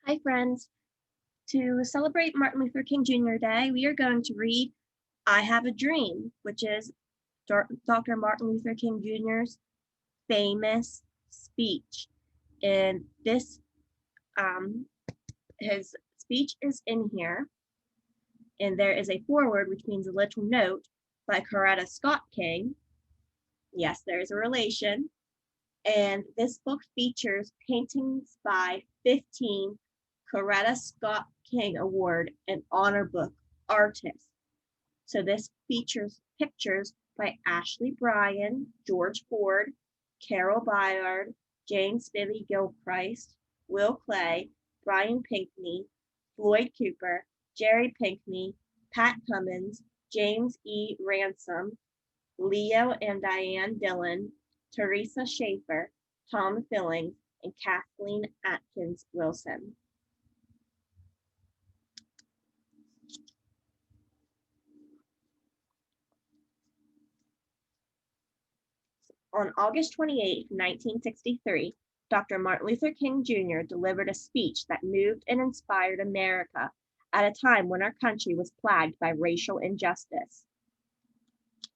Hi, friends. To celebrate Martin Luther King Jr. Day, we are going to read I Have a Dream, which is Dr. Martin Luther King Jr.'s famous speech. And his speech is in here. And there is a foreword, which means a little note by Coretta Scott King. Yes, there is a relation. And this book features paintings by 15 Coretta Scott King Award and Honor Book artists. So this features pictures by Ashley Bryan, George Ford, Carol Bayard, James Billy Gilchrist, Will Clay, Brian Pinkney, Floyd Cooper, Jerry Pinkney, Pat Cummins, James E. Ransom, Leo and Diane Dillon, Teresa Schaefer, Tom Fillings, and Kathleen Atkins Wilson. On August 28, 1963, Dr. Martin Luther King Jr. delivered a speech that moved and inspired America at a time when our country was plagued by racial injustice.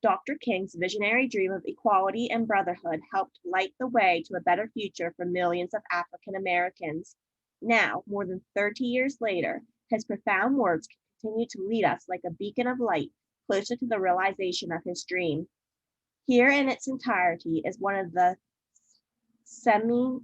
Dr. King's visionary dream of equality and brotherhood helped light the way to a better future for millions of African Americans. Now, more than 30 years later, his profound words continue to lead us like a beacon of light closer to the realization of his dream. Here in its entirety is one of the seminal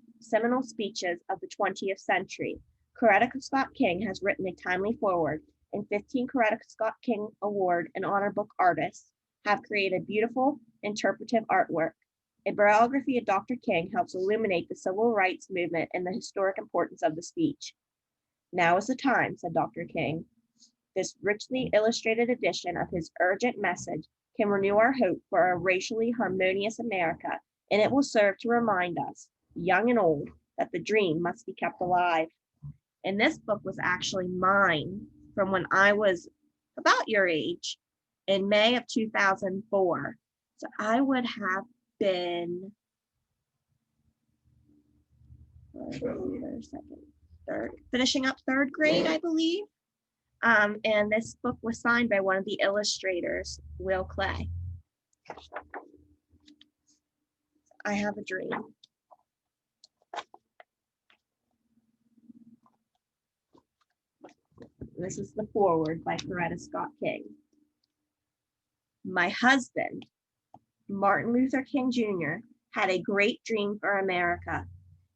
speeches of the 20th century. Coretta Scott King has written a timely foreword, and 15 Coretta Scott King Award and Honor Book artists have created beautiful interpretive artwork. A biography of Dr. King helps illuminate the civil rights movement and the historic importance of the speech. Now is the time, said Dr. King. This richly illustrated edition of his urgent message can renew our hope for a racially harmonious America, and it will serve to remind us, young and old, that the dream must be kept alive. And this book was actually mine from when I was about your age in May of 2004. So I would have been finishing up third grade, I believe. And this book was signed by one of the illustrators, Will Clay. I Have a Dream. This is the foreword by Coretta Scott King. My husband, Martin Luther King Jr., had a great dream for America.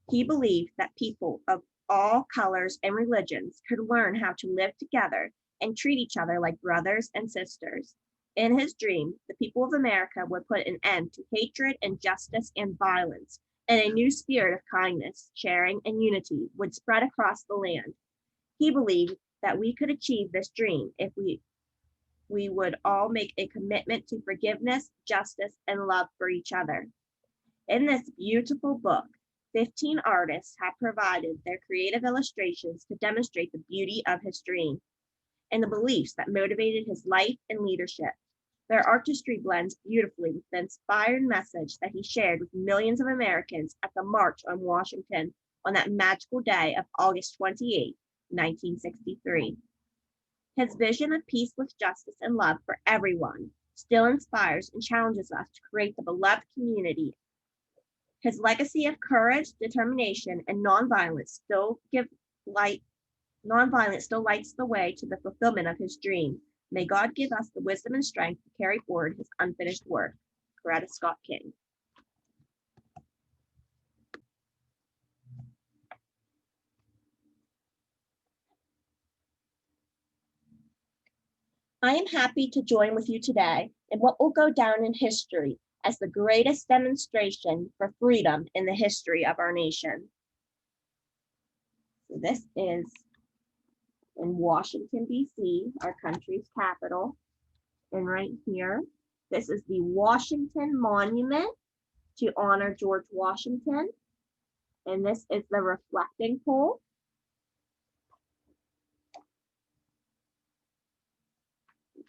He believed that people of all colors and religions could learn how to live together and treat each other like brothers and sisters. In his dream, the people of America would put an end to hatred, injustice, and violence, and a new spirit of kindness, sharing, and unity would spread across the land. He believed that we could achieve this dream if we would all make a commitment to forgiveness, justice, and love for each other. In this beautiful book, 15 artists have provided their creative illustrations to demonstrate the beauty of his dream and the beliefs that motivated his life and leadership. Their artistry blends beautifully with the inspired message that he shared with millions of Americans at the March on Washington on that magical day of August 28, 1963. His vision of peace with justice and love for everyone still inspires and challenges us to create the beloved community. His legacy of courage, determination, and nonviolence still lights the way to the fulfillment of his dream. May God give us the wisdom and strength to carry forward his unfinished work. Coretta Scott King. I am happy to join with you today in what will go down in history as the greatest demonstration for freedom in the history of our nation. So this is in Washington, D.C., our country's capital. And right here, this is the Washington Monument to honor George Washington. And this is the reflecting pool.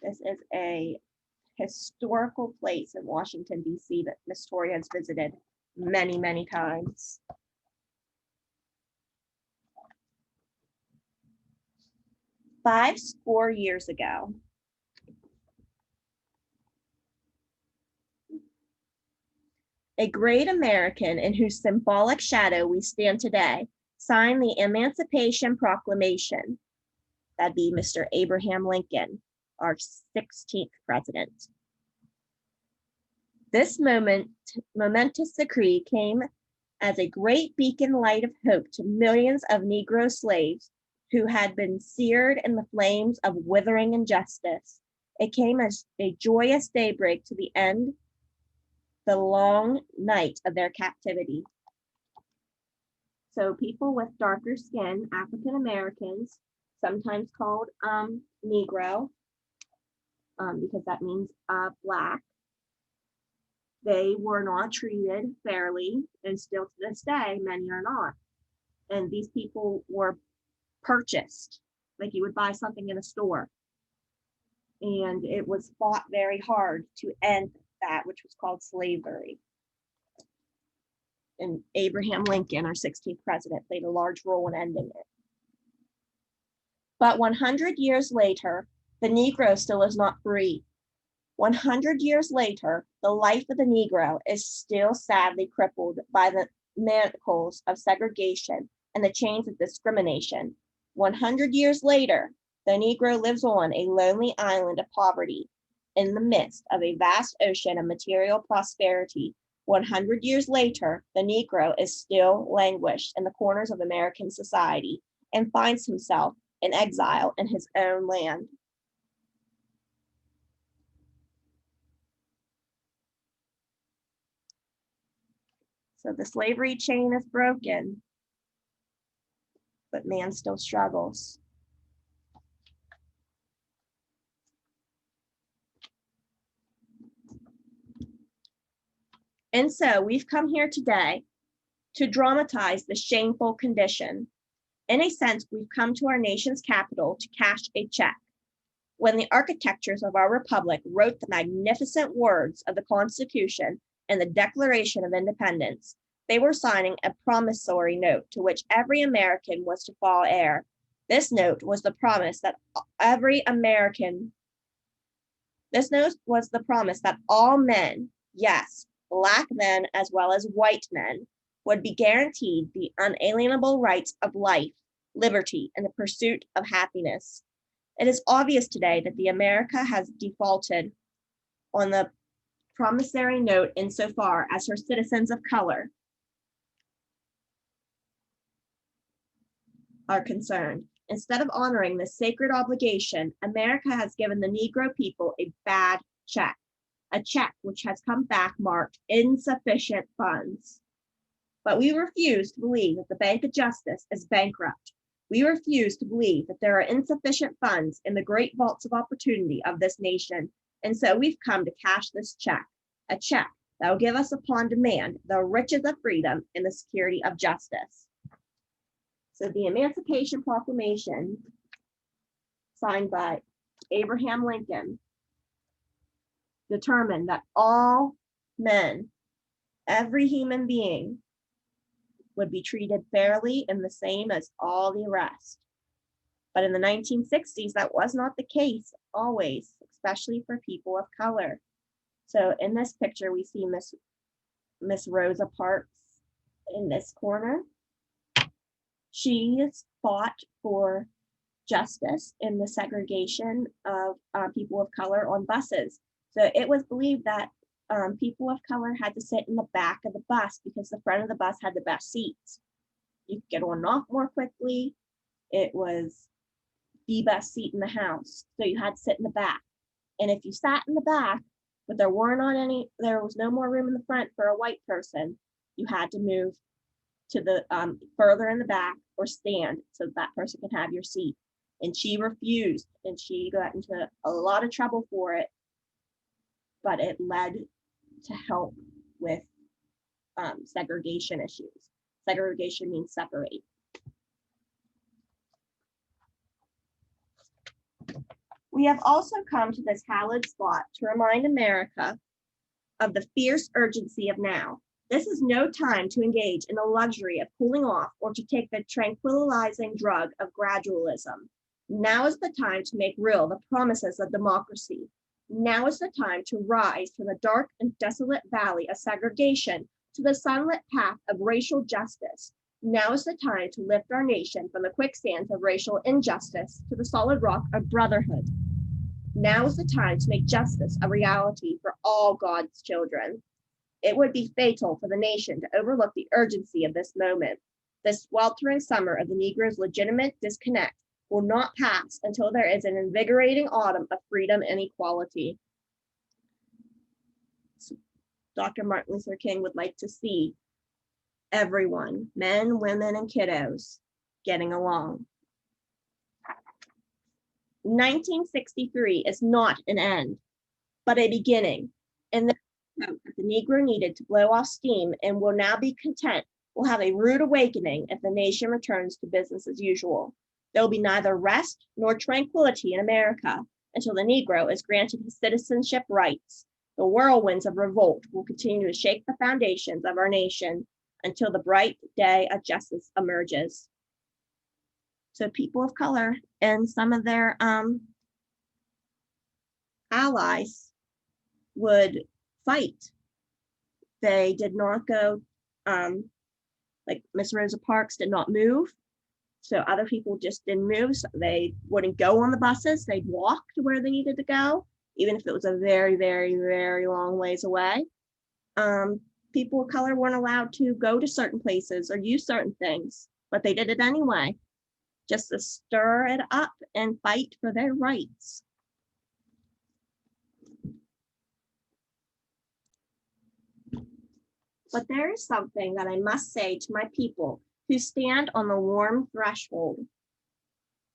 This is a historical place in Washington, D.C. that Miss Tori has visited many, many times. 50 years ago, a great American in whose symbolic shadow we stand today signed the Emancipation Proclamation. That'd be Mr. Abraham Lincoln, our 16th president. This momentous decree came as a great beacon light of hope to millions of Negro slaves who had been seared in the flames of withering injustice. It came as a joyous daybreak to the end the long night of their captivity. So people with darker skin, African Americans, sometimes called Negro, because that means Black, they were not treated fairly, and still to this day, many are not. And these people were purchased, like you would buy something in a store. And it was fought very hard to end that, which was called slavery. And Abraham Lincoln, our 16th president, played a large role in ending it. But 100 years later, the Negro still is not free. 100 years later, the life of the Negro is still sadly crippled by the manacles of segregation and the chains of discrimination. 100 years later, the Negro lives on a lonely island of poverty in the midst of a vast ocean of material prosperity. 100 years later, the Negro is still languished in the corners of American society and finds himself in exile in his own land. So the slavery chain is broken, but man still struggles. And so we've come here today to dramatize the shameful condition. In a sense, we've come to our nation's capital to cash a check. When the architects of our republic wrote the magnificent words of the Constitution and the Declaration of Independence, they were signing a promissory note to which every American was to fall heir. This note was the promise that all men, yes, Black men as well as white men, would be guaranteed the unalienable rights of life, liberty, and the pursuit of happiness. It is obvious today that the America has defaulted on the promissory note insofar as her citizens of color are concerned. Instead of honoring this sacred obligation, America has given the Negro people a bad check, a check which has come back marked insufficient funds. But we refuse to believe that the Bank of Justice is bankrupt. We refuse to believe that there are insufficient funds in the great vaults of opportunity of this nation. And so we've come to cash this check, a check that will give us upon demand the riches of freedom and the security of justice. So the Emancipation Proclamation, signed by Abraham Lincoln, determined that all men, every human being, would be treated fairly and the same as all the rest. But in the 1960s, that was not the case always, especially for people of color. So in this picture, we see Miss Rosa Parks in this corner. She has fought for justice in the segregation of people of color on buses. So it was believed that people of color had to sit in the back of the bus because the front of the bus had the best seats. You could get on and off more quickly. It was the best seat in the house. So you had to sit in the back. And if you sat in the back, but there was no more room in the front for a white person, you had to move to the further in the back or stand so that person could have your seat. And she refused, and she got into a lot of trouble for it, but it led to help with segregation issues. Segregation means separate. We have also come to this hallowed spot to remind America of the fierce urgency of now. This is no time to engage in the luxury of cooling off or to take the tranquilizing drug of gradualism. Now is the time to make real the promises of democracy. Now is the time to rise from the dark and desolate valley of segregation to the sunlit path of racial justice. Now is the time to lift our nation from the quicksands of racial injustice to the solid rock of brotherhood. Now is the time to make justice a reality for all God's children. It would be fatal for the nation to overlook the urgency of this moment. The sweltering summer of the Negro's legitimate disconnect will not pass until there is an invigorating autumn of freedom and equality. So Dr. Martin Luther King would like to see everyone, men, women, and kiddos, getting along. 1963 is not an end, but a beginning. And the Negro needed to blow off steam and will now be content will have a rude awakening if the nation returns to business as usual. There will be neither rest nor tranquility in America until the Negro is granted his citizenship rights. The whirlwinds of revolt will continue to shake the foundations of our nation until the bright day of justice emerges. So people of color and some of their allies would fight. They did not go, like Miss Rosa Parks did not move. So other people just didn't move. So they wouldn't go on the buses. They'd walk to where they needed to go, even if it was a very, very, very long ways away. People of color weren't allowed to go to certain places or use certain things, but they did it anyway, just to stir it up and fight for their rights. But there is something that I must say to my people who stand on the warm threshold,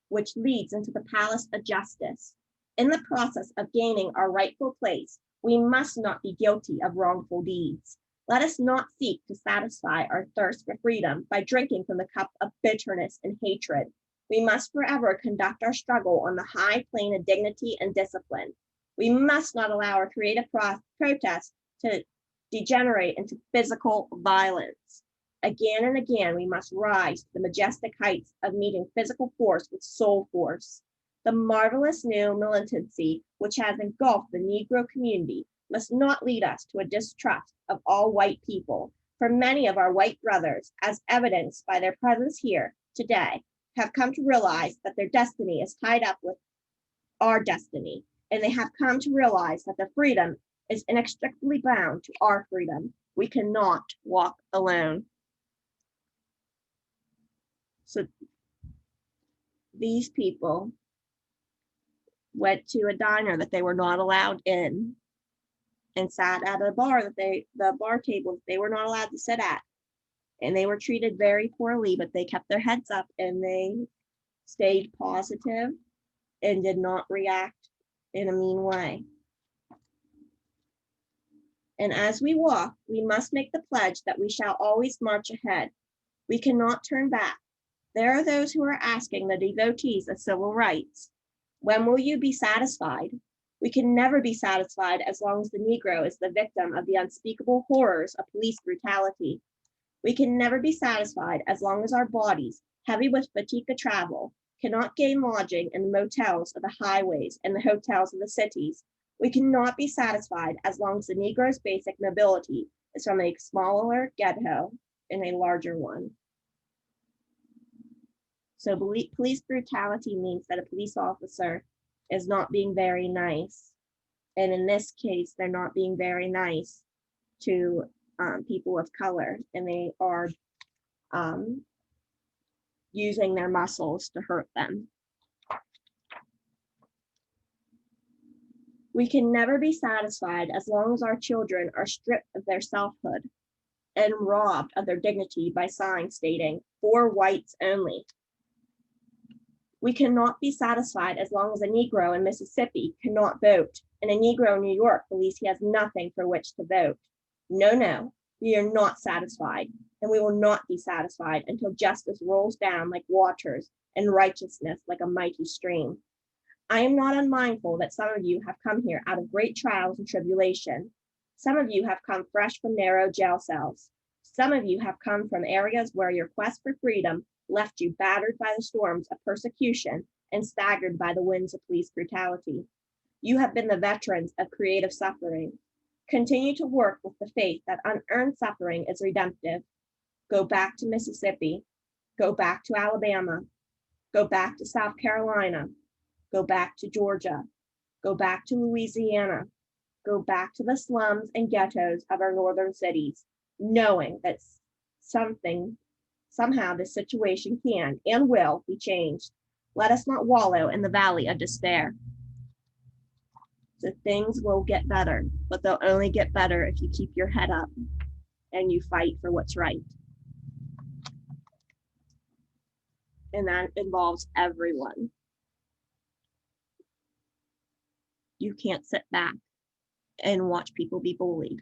which leads into the palace of justice. In the process of gaining our rightful place, we must not be guilty of wrongful deeds. Let us not seek to satisfy our thirst for freedom by drinking from the cup of bitterness and hatred. We must forever conduct our struggle on the high plane of dignity and discipline. We must not allow our creative protest to degenerate into physical violence. Again and again, we must rise to the majestic heights of meeting physical force with soul force. The marvelous new militancy which has engulfed the Negro community must not lead us to a distrust of all white people, for many of our white brothers, as evidenced by their presence here today, have come to realize that their destiny is tied up with our destiny, and they have come to realize that their freedom is inextricably bound to our freedom. We cannot walk alone. So these people went to a diner that they were not allowed in and sat at a bar that the bar table they were not allowed to sit at. And they were treated very poorly, but they kept their heads up and they stayed positive and did not react in a mean way. And as we walk, we must make the pledge that we shall always march ahead. We cannot turn back. There are those who are asking the devotees of civil rights, when will you be satisfied? We can never be satisfied as long as the Negro is the victim of the unspeakable horrors of police brutality. We can never be satisfied as long as our bodies, heavy with fatigue of travel, cannot gain lodging in the motels of the highways and the hotels of the cities. We cannot be satisfied as long as the Negro's basic mobility is from a smaller ghetto in a larger one. So police brutality means that a police officer is not being very nice. And in this case, they're not being very nice to people of color, and they are using their muscles to hurt them. We can never be satisfied as long as our children are stripped of their selfhood and robbed of their dignity by signs stating, "For whites only." We cannot be satisfied as long as a Negro in Mississippi cannot vote and a Negro in New York believes he has nothing for which to vote. No, we are not satisfied, and we will not be satisfied until justice rolls down like waters and righteousness like a mighty stream. I am not unmindful that some of you have come here out of great trials and tribulation. Some of you have come fresh from narrow jail cells. Some of you have come from areas where your quest for freedom left you battered by the storms of persecution and staggered by the winds of police brutality. You have been the veterans of creative suffering. Continue to work with the faith that unearned suffering is redemptive. Go back to Mississippi. Go back to Alabama. Go back to South Carolina. Go back to Georgia. Go back to Louisiana. Go back to the slums and ghettos of our northern cities, knowing that somehow this situation can and will be changed. Let us not wallow in the valley of despair. So things will get better, but they'll only get better if you keep your head up and you fight for what's right. And that involves everyone. You can't sit back and watch people be bullied.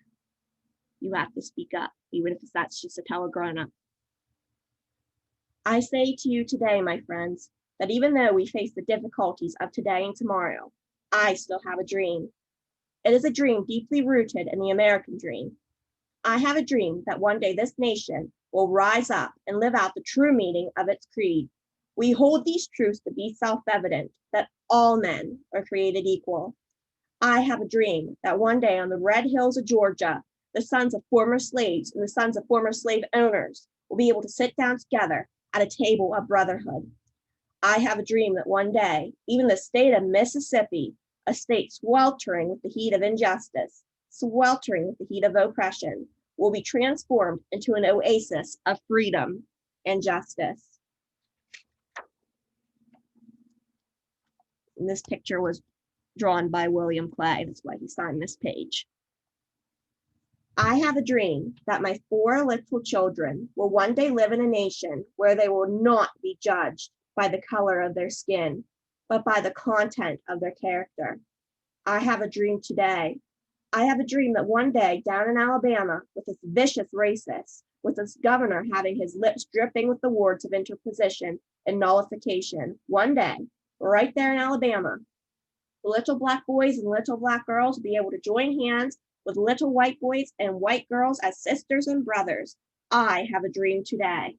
You have to speak up, even if that's just to tell a grown-up. I say to you today, my friends, that even though we face the difficulties of today and tomorrow, I still have a dream. It is a dream deeply rooted in the American dream. I have a dream that one day this nation will rise up and live out the true meaning of its creed. We hold these truths to be self-evident, that all men are created equal. I have a dream that one day on the red hills of Georgia, the sons of former slaves and the sons of former slave owners will be able to sit down together at a table of brotherhood. I have a dream that one day, even the state of Mississippi, a state sweltering with the heat of injustice, sweltering with the heat of oppression, will be transformed into an oasis of freedom and justice. And this picture was drawn by William Clay. That's why he signed this page. I have a dream that my 4 little children will one day live in a nation where they will not be judged by the color of their skin, but by the content of their character. I have a dream today. I have a dream that one day down in Alabama, with this vicious racist, with this governor having his lips dripping with the words of interposition and nullification, one day, right there in Alabama, little black boys and little black girls will be able to join hands with little white boys and white girls as sisters and brothers. I have a dream today.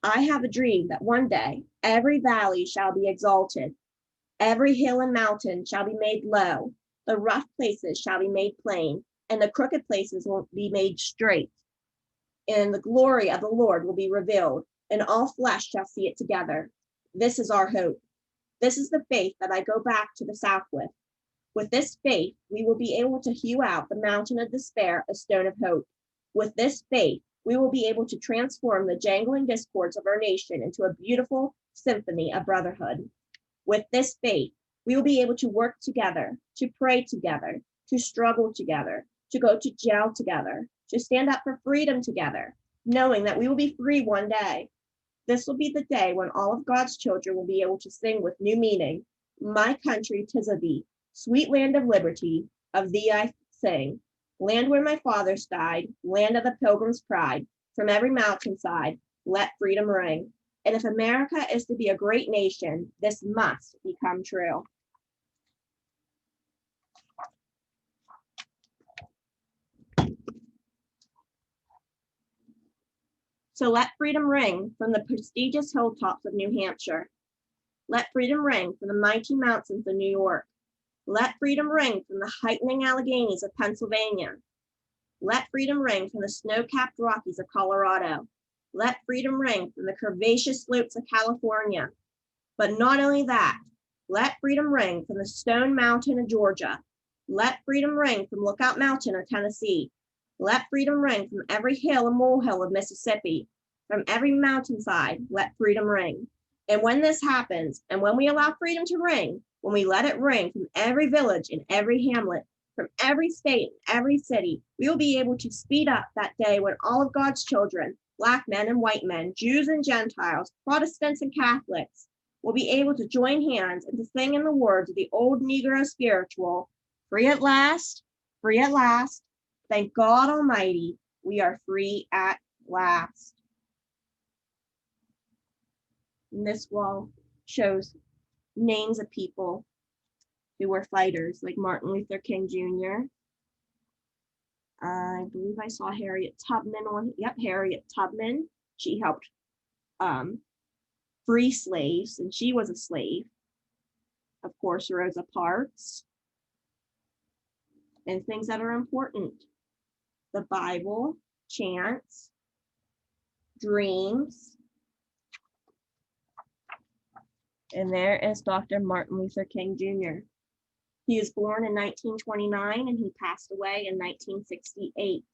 I have a dream that one day every valley shall be exalted, every hill and mountain shall be made low, the rough places shall be made plain, and the crooked places will be made straight. And the glory of the Lord will be revealed, and all flesh shall see it together. This is our hope. This is the faith that I go back to the South with. With this faith, we will be able to hew out the mountain of despair a stone of hope. With this faith, we will be able to transform the jangling discords of our nation into a beautiful symphony of brotherhood. With this faith, we will be able to work together, to pray together, to struggle together, to go to jail together, to stand up for freedom together, knowing that we will be free one day. This will be the day when all of God's children will be able to sing with new meaning. My country, 'tis of thee, sweet land of liberty, of thee I sing. Land where my fathers died, land of the pilgrim's pride. From every mountainside, let freedom ring. And if America is to be a great nation, this must become true. So let freedom ring from the prestigious hilltops of New Hampshire. Let freedom ring from the mighty mountains of New York. Let freedom ring from the heightening Alleghanies of Pennsylvania. Let freedom ring from the snow-capped Rockies of Colorado. Let freedom ring from the curvaceous slopes of California. But not only that, let freedom ring from the Stone Mountain of Georgia. Let freedom ring from Lookout Mountain of Tennessee. Let freedom ring from every hill and molehill of Mississippi. From every mountainside, let freedom ring. And when this happens, and when we allow freedom to ring, when we let it ring from every village and every hamlet, from every state, every city, we will be able to speed up that day when all of God's children, Black men and white men, Jews and Gentiles, Protestants and Catholics, will be able to join hands and to sing in the words of the old Negro spiritual, free at last, thank God Almighty, we are free at last. And this wall shows names of people who were fighters, like Martin Luther King Jr. I believe I saw Harriet Tubman on, Harriet Tubman. She helped free slaves, and she was a slave. Of course, Rosa Parks, and things that are important. The Bible, chants, dreams. And there is Dr. Martin Luther King Jr. He was born in 1929 and he passed away in 1968.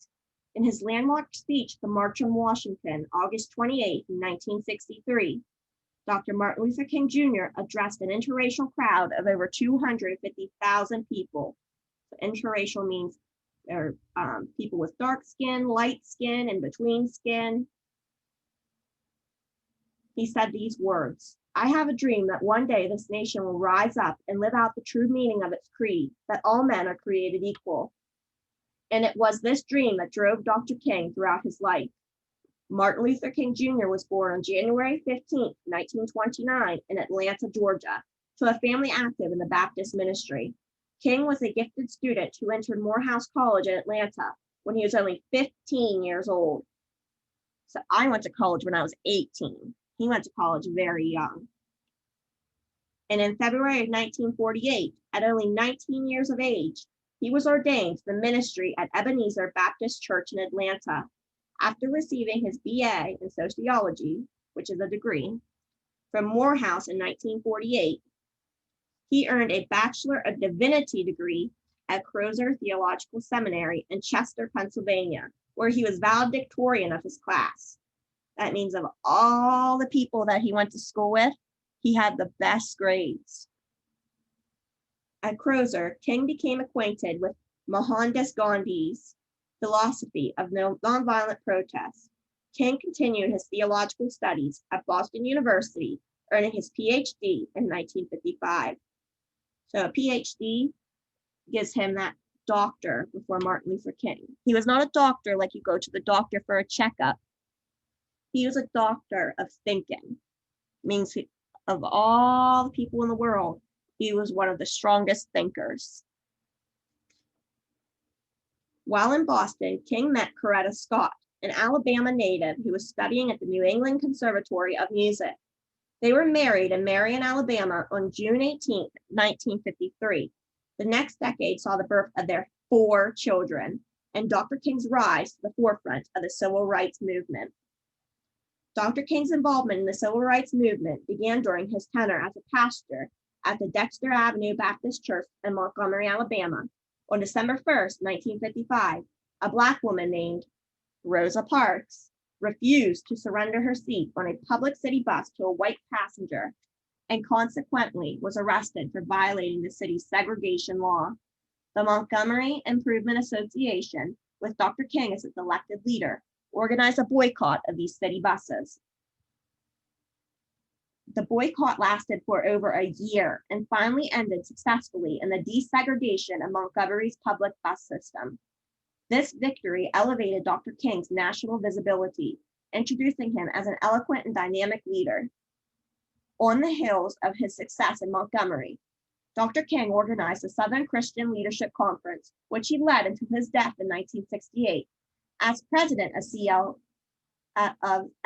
In his landmark speech, The March on Washington, August 28, 1963, Dr. Martin Luther King Jr. addressed an interracial crowd of over 250,000 people. So interracial means there are people with dark skin, light skin, and between skin. He said these words: "I have a dream that one day this nation will rise up and live out the true meaning of its creed, that all men are created equal." And it was this dream that drove Dr. King throughout his life. Martin Luther King Jr. was born on January 15, 1929 in Atlanta, Georgia, to a family active in the Baptist ministry. King was a gifted student who entered Morehouse College in Atlanta when he was only 15 years old. So I went to college when I was 18. He went to college very young. And in February of 1948, at only 19 years of age, he was ordained to the ministry at Ebenezer Baptist Church in Atlanta. After receiving his BA in sociology, which is a degree, from Morehouse in 1948, he earned a Bachelor of Divinity degree at Crozer Theological Seminary in Chester, Pennsylvania, where he was valedictorian of his class. That means of all the people that he went to school with, he had the best grades. At Crozer, King became acquainted with Mohandas Gandhi's philosophy of nonviolent protest. King continued his theological studies at Boston University, earning his PhD in 1955. So a PhD gives him that doctor before Martin Luther King. He was not a doctor like you go to the doctor for a checkup. He was a doctor of thinking. Means of all the people in the world, he was one of the strongest thinkers. While in Boston, King met Coretta Scott, an Alabama native who was studying at the New England Conservatory of Music. They were married in Marion, Alabama on June 18, 1953. The next decade saw the birth of their 4 children and Dr. King's rise to the forefront of the civil rights movement. Dr. King's involvement in the civil rights movement began during his tenure as a pastor at the Dexter Avenue Baptist Church in Montgomery, Alabama. On December 1st, 1955, a Black woman named Rosa Parks refused to surrender her seat on a public city bus to a white passenger and consequently was arrested for violating the city's segregation law. The Montgomery Improvement Association, with Dr. King as its elected leader, organized a boycott of these city buses. The boycott lasted for over a year and finally ended successfully in the desegregation of Montgomery's public bus system. This victory elevated Dr. King's national visibility, introducing him as an eloquent and dynamic leader. On the heels of his success in Montgomery, Dr. King organized the Southern Christian Leadership Conference, which he led until his death in 1968. As president of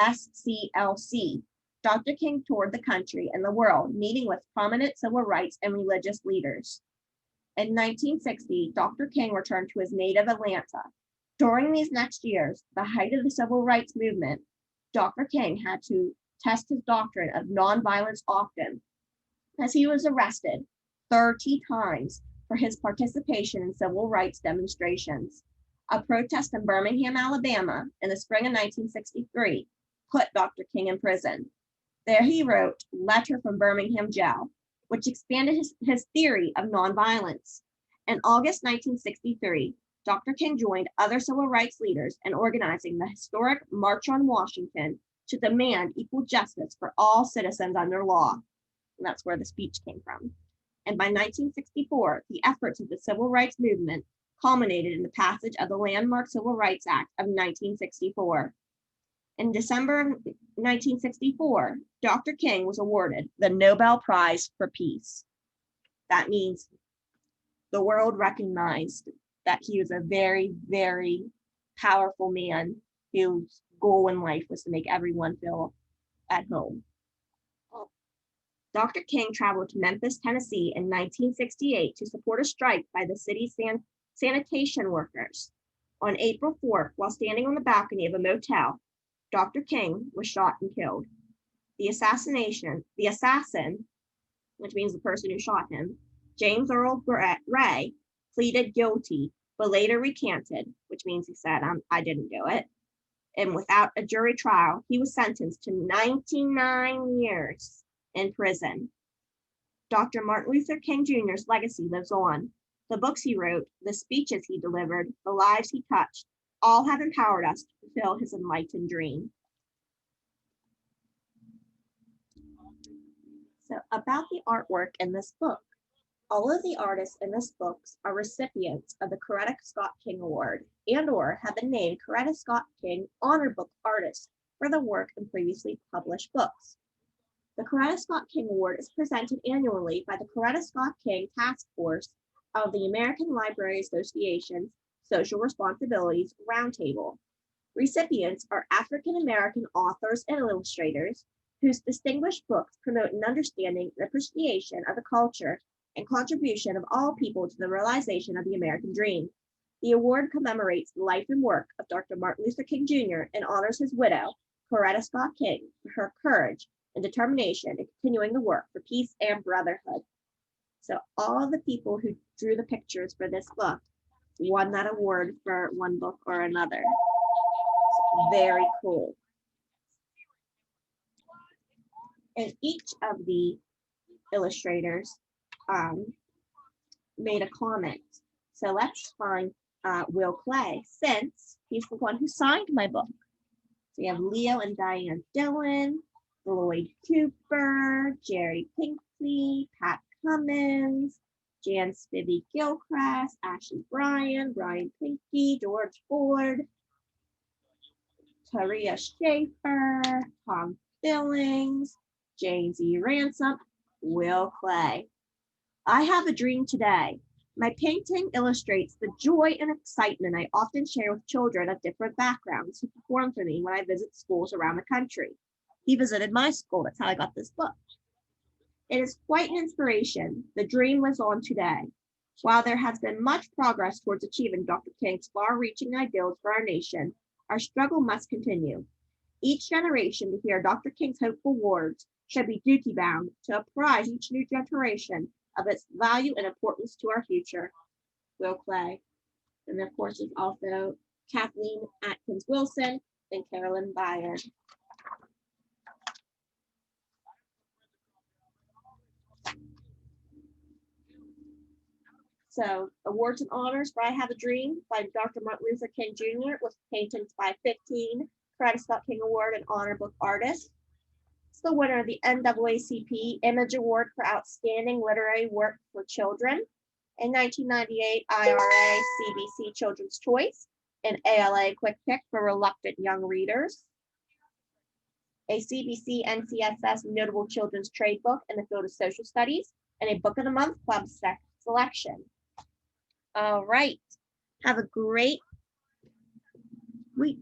SCLC, Dr. King toured the country and the world, meeting with prominent civil rights and religious leaders. In 1960, Dr. King returned to his native Atlanta. During these next years, the height of the civil rights movement, Dr. King had to test his doctrine of nonviolence often, as he was arrested 30 times for his participation in civil rights demonstrations. A protest in Birmingham, Alabama, in the spring of 1963 put Dr. King in prison. There he wrote Letter from Birmingham Jail, which expanded his theory of nonviolence. In August 1963, Dr. King joined other civil rights leaders in organizing the historic March on Washington to demand equal justice for all citizens under law. And that's where the speech came from. And by 1964, the efforts of the civil rights movement culminated in the passage of the landmark Civil Rights Act of 1964. In December of 1964, Dr. King was awarded the Nobel Prize for Peace. That means the world recognized that he was a very, very powerful man whose goal in life was to make everyone feel at home. Dr. King traveled to Memphis, Tennessee in 1968 to support a strike by the city's sanitation workers. On April 4th, while standing on the balcony of a motel, Dr. King was shot and killed. The assassin, which means the person who shot him, James Earl Ray, pleaded guilty, but later recanted, which means he said, I didn't do it. And without a jury trial, he was sentenced to 99 years in prison. Dr. Martin Luther King Jr.'s legacy lives on. The books he wrote, the speeches he delivered, the lives he touched, all have empowered us to fulfill his enlightened dream. So about the artwork in this book. All of the artists in this book are recipients of the Coretta Scott King Award and/or have been named Coretta Scott King Honor Book Artists for the work in previously published books. The Coretta Scott King Award is presented annually by the Coretta Scott King Task Force of the American Library Association's Social Responsibilities Roundtable. Recipients are African American authors and illustrators whose distinguished books promote an understanding and appreciation of the culture and contribution of all people to the realization of the American dream. The award commemorates the life and work of Dr. Martin Luther King Jr. and honors his widow, Coretta Scott King, for her courage and determination in continuing the work for peace and brotherhood. So all the people who drew the pictures for this book won that award for one book or another. So very cool. And each of the illustrators made a comment. So let's find Will Clay, since he's the one who signed my book. So we have Leo and Diane Dillon, Lloyd Cooper, Jerry Pinkley, Pat Cummins, Jan Spivey Gilchrist, Ashley Bryan, Brian Pinky, George Ford, Taria Schaefer, Tom Billings, James E. Ransom, Will Clay. I have a dream today. My painting illustrates the joy and excitement I often share with children of different backgrounds who perform for me when I visit schools around the country. He visited my school. That's how I got this book. It is quite an inspiration. The dream lives on today. While there has been much progress towards achieving Dr. King's far-reaching ideals for our nation, our struggle must continue. Each generation to hear Dr. King's hopeful words should be duty-bound to apprise each new generation of its value and importance to our future. Will Clay. And of course, there's also Kathleen Atkins Wilson and Carolyn Beyer. So, awards and honors for I Have a Dream by Dr. Martin Luther King Jr. with paintings by 15 Coretta Scott King Award and Honor Book artists. It's the winner of the NAACP Image Award for Outstanding Literary Work for Children. In 1998, IRA CBC Children's Choice and ALA Quick Pick for Reluctant Young Readers. A CBC NCSS Notable Children's Trade Book in the field of social studies, and a Book of the Month Club selection. All right. Have a great week.